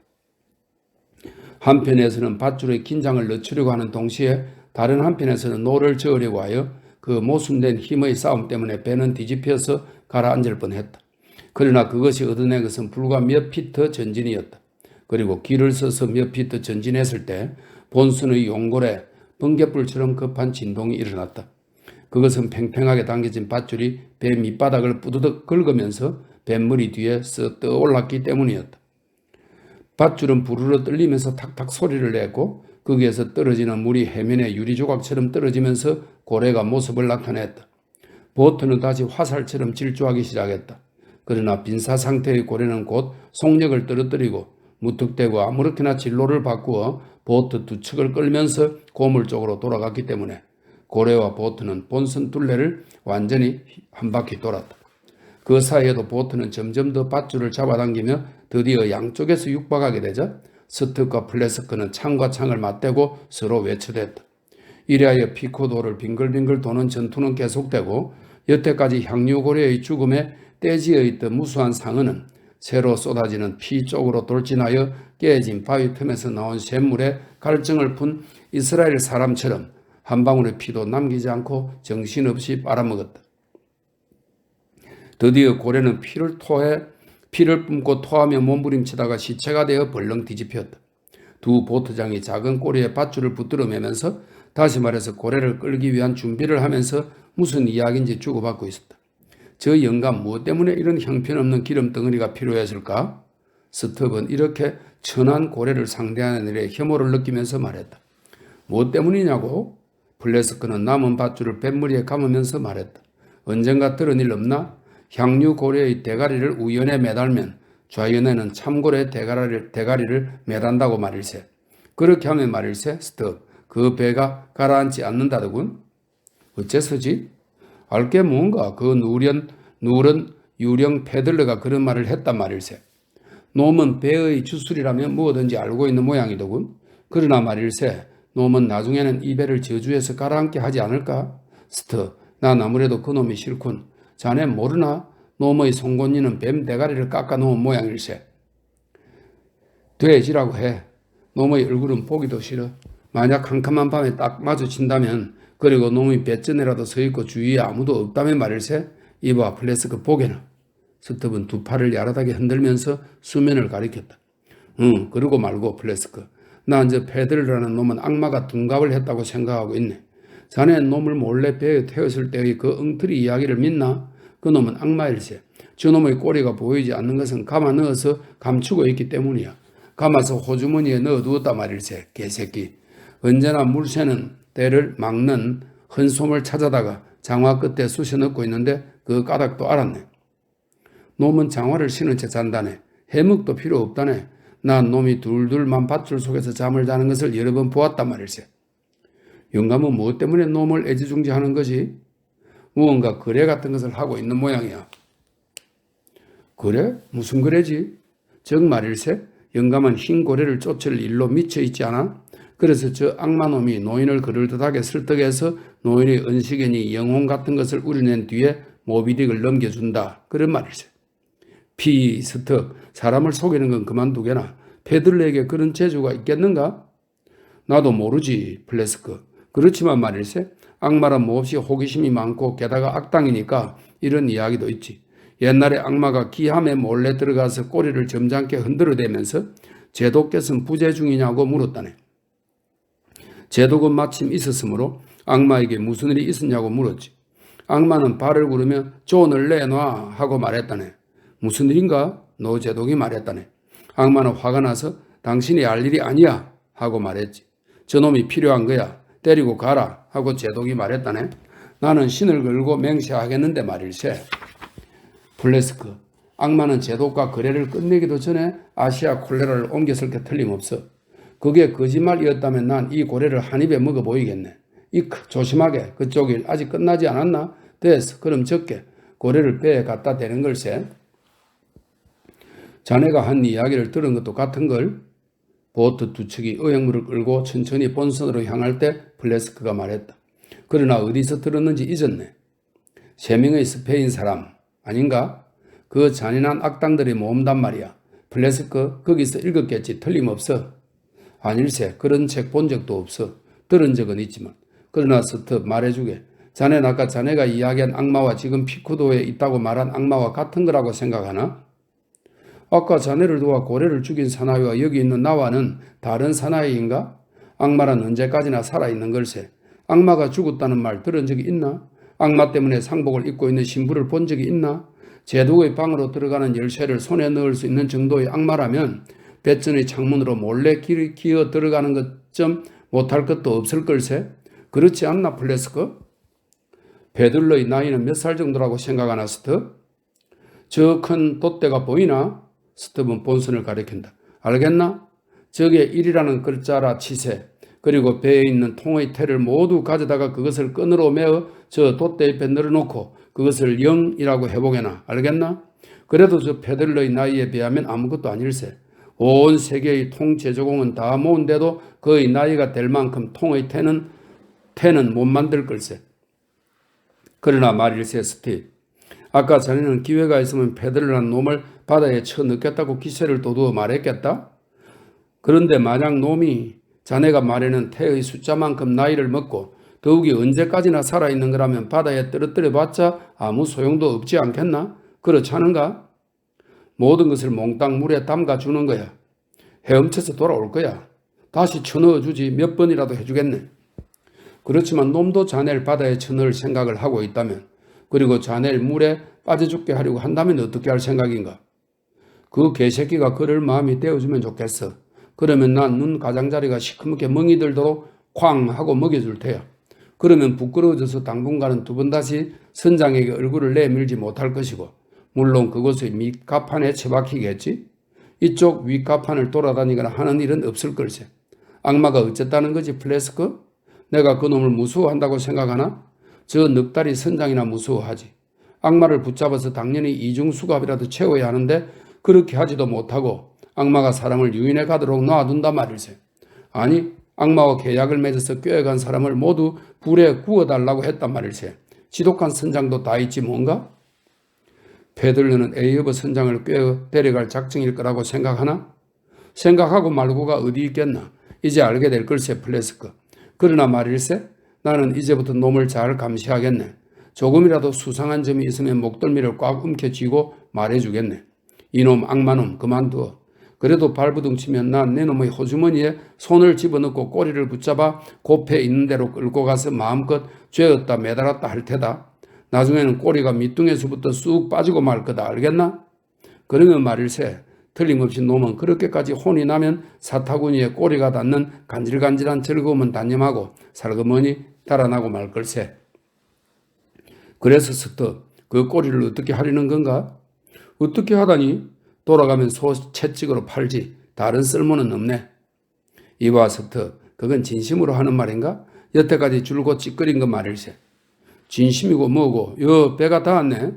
한편에서는 밧줄의 긴장을 늦추려고 하는 동시에 다른 한편에서는 노를 저으려고 하여 그 모순된 힘의 싸움 때문에 배는 뒤집혀서 가라앉을 뻔했다. 그러나 그것이 얻어낸 것은 불과 몇 피트 전진이었다. 그리고 길을 서서 몇 피트 전진했을 때 본선의 용골에 번갯불처럼 급한 진동이 일어났다. 그것은 팽팽하게 당겨진 밧줄이 배 밑바닥을 뿌드득 긁으면서 뱃머리 뒤에 쓱 떠올랐기 때문이었다. 밧줄은 부르르 떨리면서 탁탁 소리를 냈고 거기에서 떨어지는 물이 해면에 유리조각처럼 떨어지면서 고래가 모습을 나타냈다. 보트는 다시 화살처럼 질주하기 시작했다. 그러나 빈사 상태의 고래는 곧 속력을 떨어뜨리고 무턱대고 아무렇게나 진로를 바꾸어 보트 두 척을 끌면서 고물 쪽으로 돌아갔기 때문에 고래와 보트는 본선 둘레를 완전히 한 바퀴 돌았다. 그 사이에도 보트는 점점 더 밧줄을 잡아당기며 드디어 양쪽에서 육박하게 되자 스트과 플래스크는 창과 창을 맞대고 서로 외쳐댔다. 이래하여 피코도를 빙글빙글 도는 전투는 계속되고 여태까지 향유고래의 죽음에 떼지어 있던 무수한 상어는 새로 쏟아지는 피 쪽으로 돌진하여 깨진 바위 틈에서 나온 샘물에 갈증을 푼 이스라엘 사람처럼 한 방울의 피도 남기지 않고 정신없이 빨아먹었다. 드디어 고래는 피를 뿜고 토하며 몸부림치다가 시체가 되어 벌렁 뒤집혔다. 두 보트장이 작은 꼬리에 밧줄을 붙들어 매면서 다시 말해서 고래를 끌기 위한 준비를 하면서 무슨 이야기인지 주고받고 있었다. 저 영감 무엇 때문에 이런 형편없는 기름 덩어리가 필요했을까? 스톱은 이렇게 천한 고래를 상대하는 일에 혐오를 느끼면서 말했다. 무엇 때문이냐고? 플래스크는 남은 밧줄을 뱃머리에 감으면서 말했다. 언젠가 들은 일 없나? 향유 고래의 대가리를 우연에 매달면 좌연에는 참고래 대가리를 매단다고 말일세. 그렇게 하면 말일세. 스톱. 그 배가 가라앉지 않는다더군. 어째서지? 알게 뭔가 그 누런 유령 페들러가 그런 말을 했단 말일세. 놈은 배의 주술이라면 뭐든지 알고 있는 모양이더군. 그러나 말일세. 놈은 나중에는 이 배를 저주해서 가라앉게 하지 않을까? 스톱. 난 아무래도 그놈이 싫군. 자네 모르나? 놈의 송곳니는 뱀 대가리를 깎아놓은 모양일세. 돼지라고 해. 놈의 얼굴은 보기도 싫어. 만약 캄캄한 밤에 딱 마주친다면 그리고 놈이 뱃전에라도 서있고 주위에 아무도 없다면 말일세. 이봐 플래스크 보게나. 스톱은 두 팔을 야릇하게 흔들면서 수면을 가리켰다. 응, 그러고 말고 플래스크. 난 저 페들이라는 놈은 악마가 둔갑을 했다고 생각하고 있네. 자네는 놈을 몰래 배에 태웠을 때의 그 엉터리 이야기를 믿나? 그 놈은 악마일세. 저놈의 꼬리가 보이지 않는 것은 감아 넣어서 감추고 있기 때문이야. 감아서 호주머니에 넣어두었단 말일세. 개새끼. 언제나 물새는 때를 막는 헌솜을 찾아다가 장화 끝에 쑤셔 넣고 있는데 그 까닭도 알았네. 놈은 장화를 신은 채 잔다네. 해묵도 필요 없다네. 난 놈이 둘둘만 밧줄 속에서 잠을 자는 것을 여러 번 보았단 말일세. 영감은 무엇 때문에 놈을 애지중지하는 거지? 무언가 거래 같은 것을 하고 있는 모양이야. 거래? 무슨 거래지? 즉 말일세. 영감은 흰 고래를 쫓을 일로 미쳐 있지 않아? 그래서 저 악마놈이 노인을 그럴듯하게 설득해서 노인의 은식이니 영혼 같은 것을 우려낸 뒤에 모비딕을 넘겨준다. 그런 말일세. 스톱. 사람을 속이는 건 그만두게나. 페들레에게 그런 재주가 있겠는가? 나도 모르지, 플래스크. 그렇지만 말일세. 악마란 몹시 호기심이 많고 게다가 악당이니까 이런 이야기도 있지. 옛날에 악마가 기함에 몰래 들어가서 꼬리를 점잖게 흔들어대면서 제독께서는 부재 중이냐고 물었다네. 제독은 마침 있었으므로 악마에게 무슨 일이 있었냐고 물었지. 악마는 발을 구르며 존을 내놔 하고 말했다네. 무슨 일인가? 노 제독이 말했다네. 악마는 화가 나서 당신이 알 일이 아니야 하고 말했지. 저놈이 필요한 거야. 때리고 가라 하고 제독이 말했다네. 나는 신을 걸고 맹세하겠는데 말일세. 플래스크. 악마는 제독과 거래를 끝내기도 전에 아시아 콜레라를 옮겼을 게 틀림없어. 그게 거짓말이었다면 난 이 고래를 한 입에 먹어 보이겠네. 조심하게. 그쪽 일 아직 끝나지 않았나? 됐어. 그럼 적게. 고래를 배에 갖다 대는 걸세. 자네가 한 이야기를 들은 것도 같은걸? 보트 두 척이 어획물을 끌고 천천히 본선으로 향할 때 플래스크가 말했다. 그러나 어디서 들었는지 잊었네. 3명의 스페인 사람 아닌가? 그 잔인한 악당들이 모은단 말이야. 플래스크 거기서 읽었겠지. 틀림없어. 아닐세. 그런 책 본 적도 없어. 들은 적은 있지만. 그러나 스톱 말해주게. 자네는 아까 자네가 이야기한 악마와 지금 피쿠도에 있다고 말한 악마와 같은 거라고 생각하나? 아까 자네를 도와 고래를 죽인 사나이와 여기 있는 나와는 다른 사나이인가? 악마란 언제까지나 살아있는 걸세. 악마가 죽었다는 말 들은 적이 있나? 악마 때문에 상복을 입고 있는 신부를 본 적이 있나? 제독의 방으로 들어가는 열쇠를 손에 넣을 수 있는 정도의 악마라면 뱃전의 창문으로 몰래 기어 들어가는 것 좀 못할 것도 없을 걸세? 그렇지 않나 플래스크? 베들러의 나이는 몇 살 정도라고 생각하나 스톱? 저 큰 돛대가 보이나? 스톱은 본선을 가리킨다. 알겠나? 저게 1이라는 글자라 치세. 그리고 배에 있는 통의 태를 모두 가져다가 그것을 끈으로 메어 저 돛대 옆에 늘어놓고 그것을 0이라고 해보게나. 알겠나? 그래도 저 페들러의 나이에 비하면 아무것도 아닐세. 온 세계의 통제조공은 다 모은데도 그의 나이가 될 만큼 통의 태는 못 만들 걸세. 그러나 말일세 스팁. 아까 자네는 기회가 있으면 페들러라는 놈을 바다에 쳐넣겠다고 기세를 돋우어 말했겠다? 그런데 만약 놈이 자네가 말하는 태의 숫자만큼 나이를 먹고 더욱이 언제까지나 살아있는 거라면 바다에 떨어뜨려봤자 아무 소용도 없지 않겠나? 그렇지 않은가? 모든 것을 몽땅 물에 담가주는 거야. 헤엄쳐서 돌아올 거야. 다시 쳐넣어주지 몇 번이라도 해주겠네. 그렇지만 놈도 자네를 바다에 쳐넣을 생각을 하고 있다면, 그리고 자네를 물에 빠져 죽게 하려고 한다면 어떻게 할 생각인가? 그 개새끼가 그럴 마음이 되어주면 좋겠어. 그러면 난 눈 가장자리가 시커멓게 멍이 들도록 쾅 하고 먹여줄 테야. 그러면 부끄러워져서 당분간은 두 번 다시 선장에게 얼굴을 내밀지 못할 것이고, 물론 그곳의 밑가판에 처박히겠지? 이쪽 윗가판을 돌아다니거나 하는 일은 없을 걸세. 악마가 어쨌다는 거지 플래스크? 내가 그 놈을 무서워한다고 생각하나? 저 넉다리 선장이나 무서워하지. 악마를 붙잡아서 당연히 이중수갑이라도 채워야 하는데 그렇게 하지도 못하고 악마가 사람을 유인해 가도록 놔둔단 말일세. 아니, 악마와 계약을 맺어서 꾀어간 사람을 모두 불에 구워달라고 했단 말일세. 지독한 선장도 다 있지 뭔가? 페들러는 에이어버 선장을 꾀어 데려갈 작정일 거라고 생각하나? 생각하고 말고가 어디 있겠나. 이제 알게 될 걸세 플래스크. 그러나 말일세 나는 이제부터 놈을 잘 감시하겠네. 조금이라도 수상한 점이 있으면 목덜미를 꽉 움켜쥐고 말해주겠네. 이놈 악마놈 그만두어. 그래도 발부둥 치면 난 내 놈의 호주머니에 손을 집어넣고 꼬리를 붙잡아 곱해 있는 대로 끌고 가서 마음껏 죄었다 매달았다 할 테다. 나중에는 꼬리가 밑둥에서부터 쑥 빠지고 말 거다. 알겠나? 그러면 말일세 틀림없이 놈은 그렇게까지 혼이 나면 사타구니에 꼬리가 닿는 간질간질한 즐거움은 단념하고 살그머니 달아나고 말 걸세. 그래서 스터 그 꼬리를 어떻게 하려는 건가? 어떻게 하다니? 돌아가면 소 채찍으로 팔지 다른 쓸모는 없네. 이봐 스터 그건 진심으로 하는 말인가? 여태까지 줄곧 찌꺼린 거 말일세. 진심이고 뭐고 여 배가 닿았네.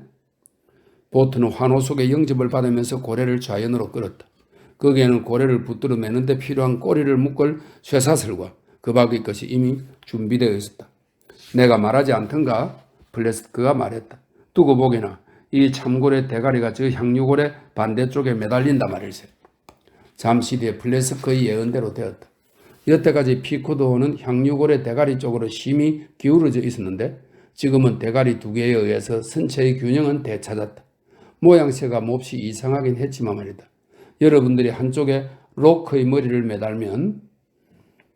보트는 환호 속에 영접을 받으면서 고래를 좌연으로 끌었다. 거기에는 고래를 붙들어 매는데 필요한 꼬리를 묶을 쇠사슬과 그 밖의 것이 이미 준비되어 있었다. 내가 말하지 않던가? 플래스크가 말했다. 두고 보게나 이 참고래 대가리가 저 향유고래 반대쪽에 매달린다 말일세. 잠시 뒤에 플래스크의 예언대로 되었다. 여태까지 피코도호는 향유고래 대가리 쪽으로 심히 기울어져 있었는데 지금은 대가리 두 개에 의해서 선체의 균형은 되찾았다. 모양새가 몹시 이상하긴 했지만 말이다. 여러분들이 한쪽에 로크의 머리를 매달면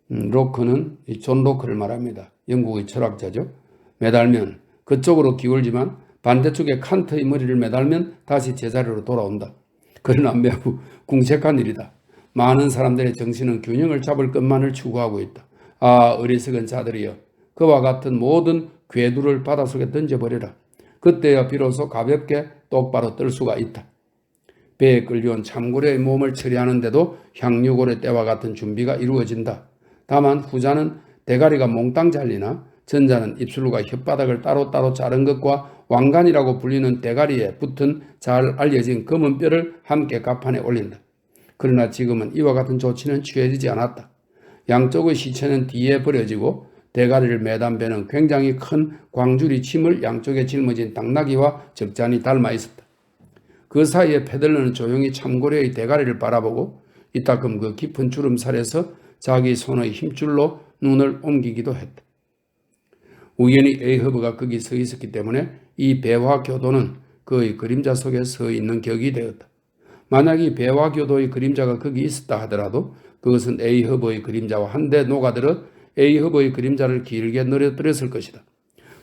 로크는 존 로크를 말합니다. 영국의 철학자죠. 매달면 그쪽으로 기울지만 반대쪽에 칸트의 머리를 매달면 다시 제자리로 돌아온다. 그러나 매우 궁색한 일이다. 많은 사람들의 정신은 균형을 잡을 것만을 추구하고 있다. 아 어리석은 자들이여 그와 같은 모든 궤도를 바닷속에 던져버려라. 그때야 비로소 가볍게 똑바로 뜰 수가 있다. 배에 끌려온 참고래의 몸을 처리하는데도 향유고래 때와 같은 준비가 이루어진다. 다만 후자는 대가리가 몽땅 잘리나 전자는 입술과 혓바닥을 따로따로 자른 것과 왕관이라고 불리는 대가리에 붙은 잘 알려진 검은 뼈를 함께 갑판에 올린다. 그러나 지금은 이와 같은 조치는 취해지지 않았다. 양쪽의 시체는 뒤에 버려지고 대가리를 매단 배는 굉장히 큰 광주리 침을 양쪽에 짊어진 당나귀와 적잖이 닮아 있었다. 그 사이에 페들러는 조용히 참고래의 대가리를 바라보고 이따금 그 깊은 주름살에서 자기 손의 힘줄로 눈을 옮기기도 했다. 우연히 에이허브가 거기 서 있었기 때문에 이 배화교도는 그의 그림자 속에 서 있는 격이 되었다. 만약 이 배화교도의 그림자가 거기 있었다 하더라도 그것은 에이허브의 그림자와 한데 녹아들어 에이허브의 그림자를 길게 늘어뜨렸을 것이다.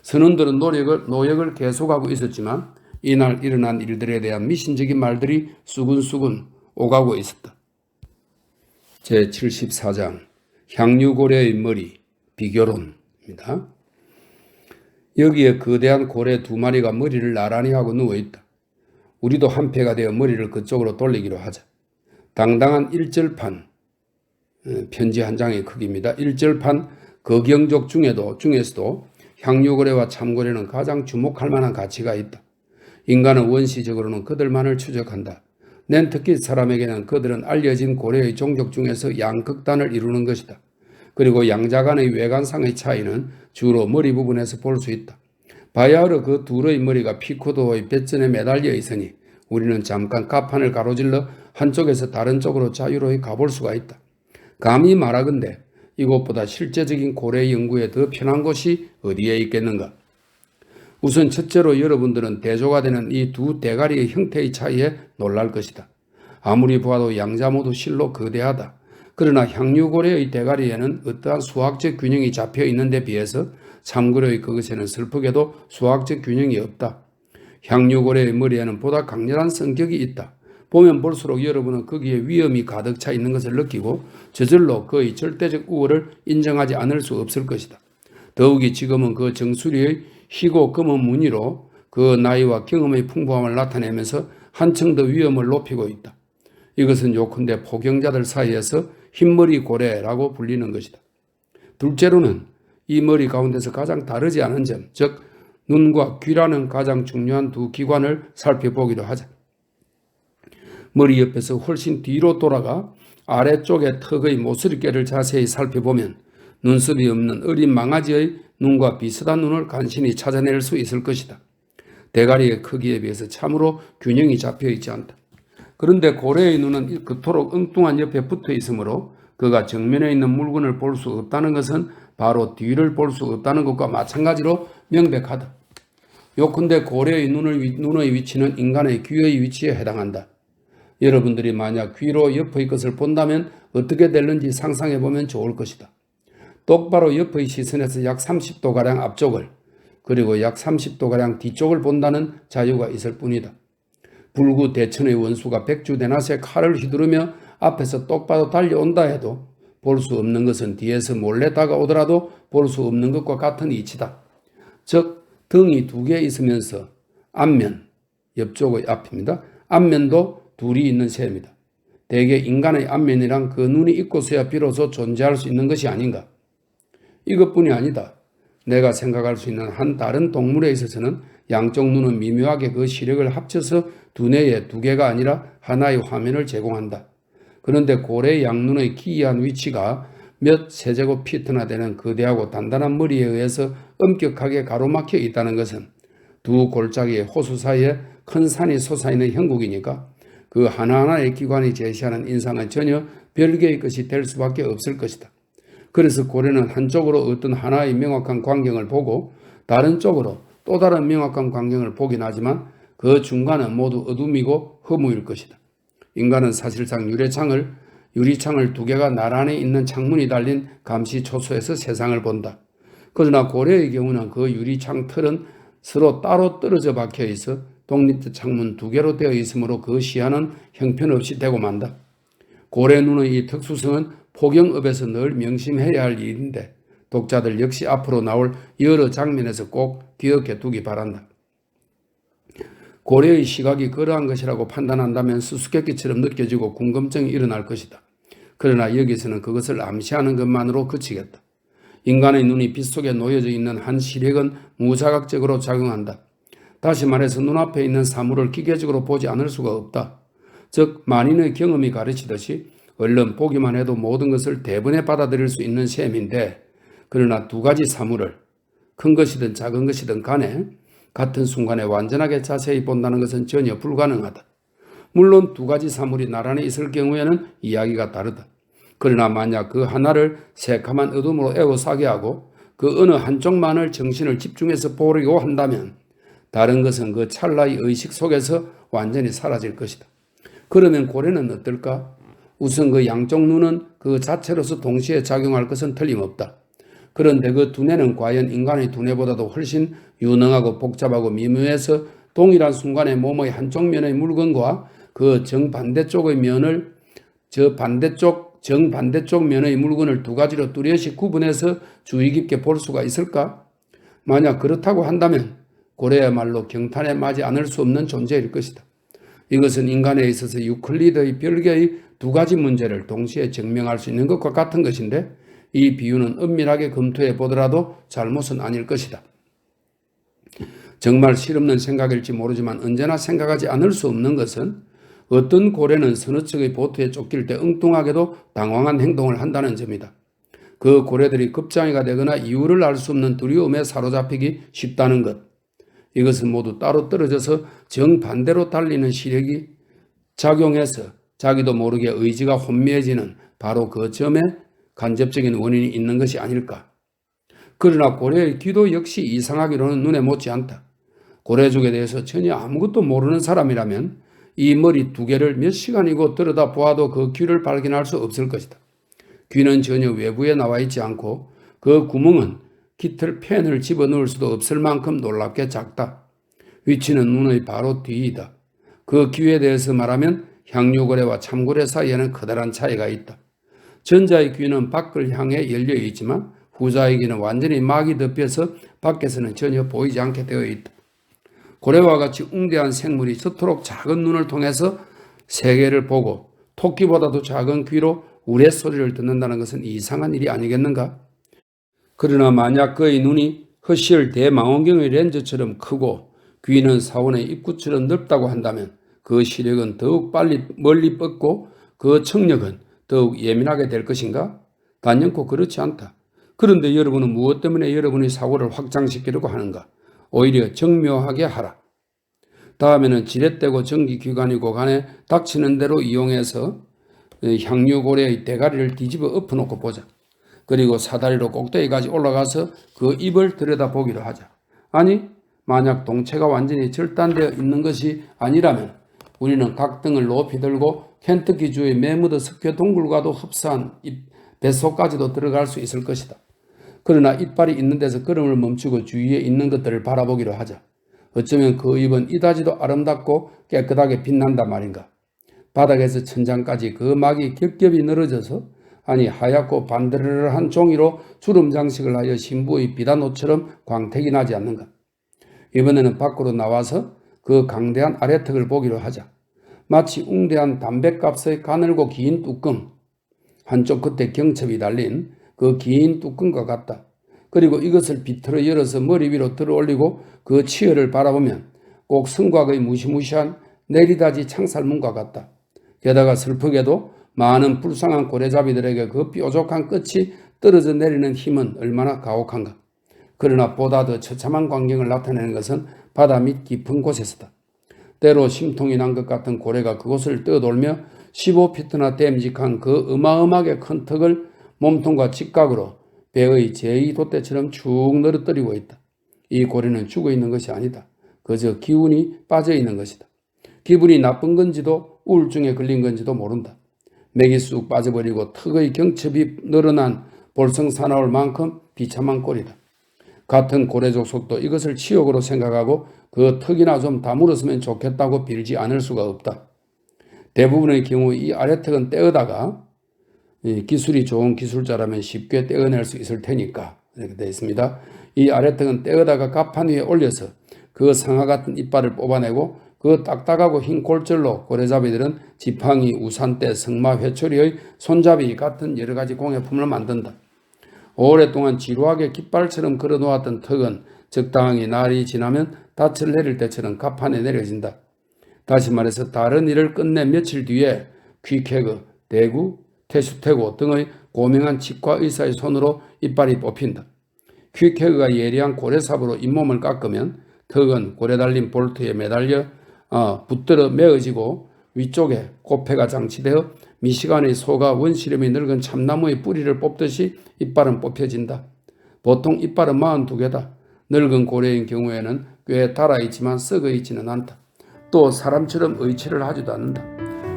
선원들은 노역을 계속하고 있었지만 이날 일어난 일들에 대한 미신적인 말들이 수군수군 오가고 있었다. 제74장 향유고래의 머리 비교론입니다. 여기에 거대한 고래 두 마리가 머리를 나란히 하고 누워있다. 우리도 한패가 되어 머리를 그쪽으로 돌리기로 하자. 당당한 일절판 편지 한 장의 크기입니다. 일절판 거경족 중에서도 향유고래와 참고래는 가장 주목할 만한 가치가 있다. 인간은 원시적으로는 그들만을 추적한다. 낸터킷 사람에게는 그들은 알려진 고래의 종족 중에서 양극단을 이루는 것이다. 그리고 양자 간의 외관상의 차이는 주로 머리 부분에서 볼 수 있다. 바야흐로 그 둘의 머리가 피코도의 뱃전에 매달려 있으니 우리는 잠깐 갑판을 가로질러 한쪽에서 다른 쪽으로 자유로이 가볼 수가 있다. 감히 말하건대 이곳보다 실제적인 고래 연구에 더 편한 곳이 어디에 있겠는가? 우선 첫째로 여러분들은 대조가 되는 이 두 대가리의 형태의 차이에 놀랄 것이다. 아무리 보아도 양자 모두 실로 거대하다. 그러나 향유고래의 대가리에는 어떠한 수학적 균형이 잡혀 있는 데 비해서 참고래의 그것에는 슬프게도 수학적 균형이 없다. 향유고래의 머리에는 보다 강렬한 성격이 있다. 보면 볼수록 여러분은 거기에 위험이 가득 차 있는 것을 느끼고 저절로 그의 절대적 우월을 인정하지 않을 수 없을 것이다. 더욱이 지금은 그 정수리의 희고 검은 무늬로 그 나이와 경험의 풍부함을 나타내면서 한층 더 위험을 높이고 있다. 이것은 요컨대 포경자들 사이에서 흰머리 고래라고 불리는 것이다. 둘째로는 이 머리 가운데서 가장 다르지 않은 점, 즉 눈과 귀라는 가장 중요한 두 기관을 살펴보기로 하자. 머리 옆에서 훨씬 뒤로 돌아가 아래쪽의 턱의 모서리결을 자세히 살펴보면 눈썹이 없는 어린 망아지의 눈과 비슷한 눈을 간신히 찾아낼 수 있을 것이다. 대가리의 크기에 비해서 참으로 균형이 잡혀 있지 않다. 그런데 고래의 눈은 그토록 엉뚱한 옆에 붙어 있으므로 그가 정면에 있는 물건을 볼 수 없다는 것은 바로 뒤를 볼 수 없다는 것과 마찬가지로 명백하다. 요컨대 고래의 눈의 위치는 인간의 귀의 위치에 해당한다. 여러분들이 만약 귀로 옆의 것을 본다면 어떻게 될는지 상상해 보면 좋을 것이다. 똑바로 옆의 시선에서 약 30도가량 앞쪽을 그리고 약 30도가량 뒤쪽을 본다는 자유가 있을 뿐이다. 불구 대천의 원수가 백주대낮에 칼을 휘두르며 앞에서 똑바로 달려온다 해도 볼 수 없는 것은 뒤에서 몰래 다가오더라도 볼 수 없는 것과 같은 이치다. 즉 등이 두 개 있으면서 앞면, 옆쪽의 앞입니다. 앞면도 둘이 있는 셈이다. 대개 인간의 앞면이란 그 눈이 있고서야 비로소 존재할 수 있는 것이 아닌가. 이것뿐이 아니다. 내가 생각할 수 있는 한 다른 동물에 있어서는 양쪽 눈은 미묘하게 그 시력을 합쳐서 두뇌에 두 개가 아니라 하나의 화면을 제공한다. 그런데 고래의 양눈의 기이한 위치가 몇 세제곱피트나 되는 거대하고 단단한 머리에 의해서 엄격하게 가로막혀 있다는 것은 두 골짜기의 호수 사이에 큰 산이 솟아있는 형국이니까 그 하나하나의 기관이 제시하는 인상은 전혀 별개의 것이 될 수밖에 없을 것이다. 그래서 고래는 한쪽으로 어떤 하나의 명확한 광경을 보고 다른 쪽으로 또 다른 명확한 광경을 보긴 하지만 그 중간은 모두 어둠이고 허무일 것이다. 인간은 사실상 유리창을 두 개가 나란히 있는 창문이 달린 감시초소에서 세상을 본다. 그러나 고래의 경우는 그 유리창 틀은 서로 따로 떨어져 박혀 있어 독립된 창문 두 개로 되어 있으므로 그 시야는 형편없이 되고 만다. 고래 눈의 이 특수성은 포경업에서 늘 명심해야 할 일인데 독자들 역시 앞으로 나올 여러 장면에서 꼭 기억해 두기 바란다. 고래의 시각이 그러한 것이라고 판단한다면 수수께끼처럼 느껴지고 궁금증이 일어날 것이다. 그러나 여기서는 그것을 암시하는 것만으로 그치겠다. 인간의 눈이 빛 속에 놓여져 있는 한 시력은 무자각적으로 작용한다. 다시 말해서 눈앞에 있는 사물을 기계적으로 보지 않을 수가 없다. 즉 만인의 경험이 가르치듯이 얼른 보기만 해도 모든 것을 대번에 받아들일 수 있는 셈인데 그러나 두 가지 사물을 큰 것이든 작은 것이든 간에 같은 순간에 완전하게 자세히 본다는 것은 전혀 불가능하다. 물론 두 가지 사물이 나란히 있을 경우에는 이야기가 다르다. 그러나 만약 그 하나를 새카만 어둠으로 에워싸게 하고 그 어느 한쪽만을 정신을 집중해서 보려고 한다면 다른 것은 그 찰나의 의식 속에서 완전히 사라질 것이다. 그러면 고래는 어떨까? 우선 그 양쪽 눈은 그 자체로서 동시에 작용할 것은 틀림없다. 그런데 그 두뇌는 과연 인간의 두뇌보다도 훨씬 유능하고 복잡하고 미묘해서 동일한 순간에 몸의 한쪽 면의 물건과 그 정반대쪽 면의 물건을 두 가지로 뚜렷이 구분해서 주의 깊게 볼 수가 있을까? 만약 그렇다고 한다면 고래야말로 경탄에 맞지 않을 수 없는 존재일 것이다. 이것은 인간에 있어서 유클리드의 별개의 두 가지 문제를 동시에 증명할 수 있는 것과 같은 것인데 이 비유는 엄밀하게 검토해 보더라도 잘못은 아닐 것이다. 정말 실없는 생각일지 모르지만 언제나 생각하지 않을 수 없는 것은 어떤 고래는 서너 척의 보트에 쫓길 때 엉뚱하게도 당황한 행동을 한다는 점이다. 그 고래들이 급장이가 되거나 이유를 알 수 없는 두려움에 사로잡히기 쉽다는 것. 이것은 모두 따로 떨어져서 정반대로 달리는 시력이 작용해서 자기도 모르게 의지가 혼미해지는 바로 그 점에 간접적인 원인이 있는 것이 아닐까. 그러나 고래의 귀도 역시 이상하기로는 눈에 못지 않다. 고래족에 대해서 전혀 아무것도 모르는 사람이라면 이 머리 두 개를 몇 시간이고 들여다 보아도 그 귀를 발견할 수 없을 것이다. 귀는 전혀 외부에 나와 있지 않고 그 구멍은 깃털 펜을 집어넣을 수도 없을 만큼 놀랍게 작다. 위치는 눈의 바로 뒤이다. 그 귀에 대해서 말하면 향유고래와 참고래 사이에는 커다란 차이가 있다. 전자의 귀는 밖을 향해 열려 있지만 후자의 귀는 완전히 막이 덮여서 밖에서는 전혀 보이지 않게 되어 있다. 고래와 같이 웅대한 생물이 저토록 작은 눈을 통해서 세계를 보고 토끼보다도 작은 귀로 우레소리를 듣는다는 것은 이상한 일이 아니겠는가? 그러나 만약 그의 눈이 허쉬얼 대망원경의 렌즈처럼 크고 귀는 사원의 입구처럼 넓다고 한다면 그 시력은 더욱 멀리 뻗고 그 청력은 더욱 예민하게 될 것인가? 단연코 그렇지 않다. 그런데 여러분은 무엇 때문에 여러분의 사고를 확장시키려고 하는가? 오히려 정묘하게 하라. 다음에는 지렛대고 전기기관이고 간에 닥치는 대로 이용해서 향유고래의 대가리를 뒤집어 엎어놓고 보자. 그리고 사다리로 꼭대기까지 올라가서 그 입을 들여다보기로 하자. 아니, 만약 동체가 완전히 절단되어 있는 것이 아니라면 우리는 각등을 높이 들고 켄터키주의 메무드 석회 동굴과도 흡사한 뱃속까지도 들어갈 수 있을 것이다. 그러나 이빨이 있는 데서 걸음을 멈추고 주위에 있는 것들을 바라보기로 하자. 어쩌면 그 입은 이다지도 아름답고 깨끗하게 빛난단 말인가. 바닥에서 천장까지 그 막이 겹겹이 늘어져서 아니 하얗고 반드르르한 종이로 주름 장식을 하여 신부의 비단옷처럼 광택이 나지 않는가. 이번에는 밖으로 나와서 그 강대한 아래턱을 보기로 하자. 마치 웅대한 담뱃값의 가늘고 긴 뚜껑, 한쪽 끝에 경첩이 달린 그 긴 뚜껑과 같다. 그리고 이것을 비틀어 열어서 머리 위로 들어올리고 그 치열을 바라보면 꼭 성곽의 무시무시한 내리다지 창살문과 같다. 게다가 슬프게도 많은 불쌍한 고래잡이들에게 그 뾰족한 끝이 떨어져 내리는 힘은 얼마나 가혹한가. 그러나 보다 더 처참한 광경을 나타내는 것은 바다 밑 깊은 곳에서다. 때로 심통이 난 것 같은 고래가 그곳을 떠돌며 15피트나 됨직한 그 어마어마하게 큰 턱을 몸통과 직각으로 배의 제2돛대처럼 쭉 늘어뜨리고 있다. 이 고래는 죽어 있는 것이 아니다. 그저 기운이 빠져 있는 것이다. 기분이 나쁜 건지도 우울증에 걸린 건지도 모른다. 맥이 쑥 빠져버리고 턱의 경첩이 늘어난 볼성 사나울 만큼 비참한 꼴이다. 같은 고래족 속도 이것을 치욕으로 생각하고 그 턱이나 좀 다물었으면 좋겠다고 빌지 않을 수가 없다. 대부분의 경우 이 아래턱은 떼어다가 기술이 좋은 기술자라면 쉽게 떼어낼 수 있을 테니까 이렇게 되어 있습니다. 이 아래턱은 떼어다가 갑판 위에 올려서 그 상아 같은 이빨을 뽑아내고 그 딱딱하고 흰 골절로 고래잡이들은 지팡이, 우산대, 승마, 회초리의 손잡이 같은 여러 가지 공예품을 만든다. 오랫동안 지루하게 깃발처럼 걸어놓았던 턱은 적당히 날이 지나면 닻을 내릴 때처럼 갑판에 내려진다. 다시 말해서 다른 일을 끝내 며칠 뒤에 퀴케그, 대구, 테슈테고 등의 고명한 치과 의사의 손으로 이빨이 뽑힌다. 퀴케그가 예리한 고래삽으로 잇몸을 깎으면 턱은 고래 달린 볼트에 매달려 붙들어 메어지고 위쪽에 꽃패가 장치되어 미시간의 소가 원시름이 늙은 참나무의 뿌리를 뽑듯이 이빨은 뽑혀진다. 보통 이빨은 42개다. 늙은 고래인 경우에는 꽤 달아있지만 썩어있지는 않다. 또 사람처럼 의치를 하지도 않는다.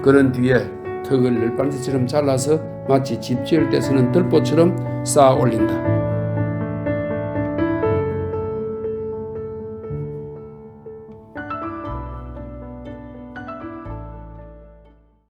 그런 뒤에 턱을 늘반지처럼 잘라서 마치 집 지을 때 쓰는 들보처럼 쌓아 올린다.